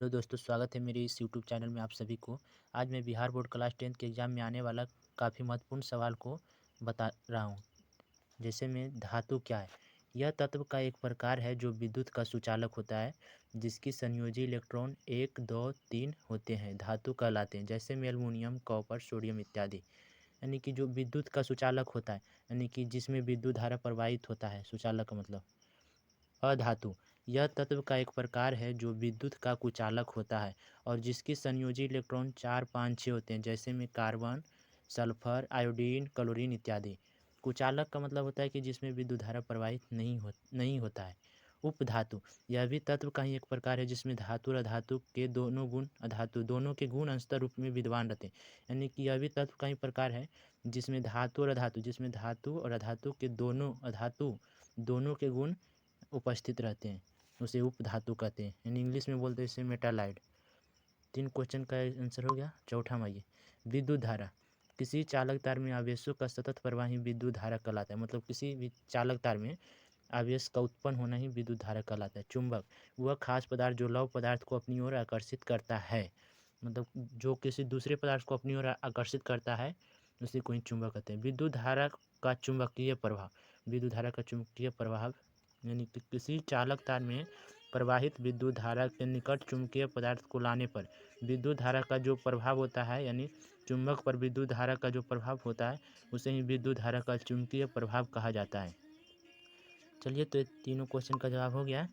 Hello दोस्तों, स्वागत है मेरे इस यूट्यूब चैनल में आप सभी को। आज मैं बिहार बोर्ड क्लास 10 के एग्ज़ाम में आने वाला काफ़ी महत्वपूर्ण सवाल को बता रहा हूँ। जैसे में धातु क्या है? यह तत्व का एक प्रकार है जो विद्युत का सुचालक होता है, जिसकी संयोजी इलेक्ट्रॉन 1, 2, 3 होते हैं, धातु कहलाते हैं। जैसे में एल्युमिनियम, कॉपर, सोडियम इत्यादि। यानी कि जो विद्युत का सुचालक होता है, यानी कि जिसमें विद्युत धारा प्रवाहित होता है, सुचालक का मतलब। अधातु, यह तत्व का एक प्रकार है जो विद्युत का कुचालक होता है और जिसकी संयोजी इलेक्ट्रॉन 4, 5, 6 होते हैं, जैसे में कार्बन, सल्फर, आयोडीन, क्लोरीन इत्यादि। कुचालक का मतलब होता है कि जिसमें विद्युत धारा प्रवाहित नहीं होता है। उपधातु, यह भी तत्व का ही एक प्रकार है जिसमें धातु और अधातु के दोनों गुण अधातु दोनों के गुण अंतर रूप में विद्यमान रहते हैं। यानी कि यह भी तत्व का ही प्रकार है जिसमें धातु और अधातु के दोनों के गुण उपस्थित रहते हैं, उसे उपधातु कहते हैं। यानी इंग्लिश में बोलते हैं इसे मेटालाइट। 3 क्वेश्चन का आंसर हो गया। चौथा में आइए, विद्युत धारा, किसी चालक तार में आवेशों का सतत प्रवाह ही विद्युत धारा कहलाता है। मतलब किसी भी चालक तार में आवेश का उत्पन्न होना ही विद्युत धारा कहलाता है। चुंबक, वह खास पदार्थ जो लौह पदार्थ को अपनी ओर आकर्षित करता है। मतलब जो किसी दूसरे पदार्थ को अपनी ओर आकर्षित करता है, उसी को ही चुंबक कहते हैं। विद्युत धारा का चुंबकीय प्रभाव, यानी कि किसी चालक तार में प्रवाहित विद्युत धारा के निकट चुंबकीय पदार्थ को लाने पर विद्युत धारा का जो प्रभाव होता है, यानी चुंबक पर विद्युत धारा का जो प्रभाव होता है, उसे ही विद्युत धारा का चुंबकीय प्रभाव कहा जाता है। चलिए, तो ये तीनों क्वेश्चन का जवाब हो गया।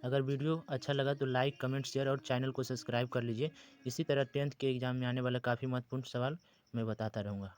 अगर वीडियो अच्छा लगा तो लाइक, कमेंट, शेयर और चैनल को सब्सक्राइब कर लीजिए। इसी तरह 10th के एग्जाम में आने वाला काफ़ी महत्वपूर्ण सवाल मैं बताता रहूँगा।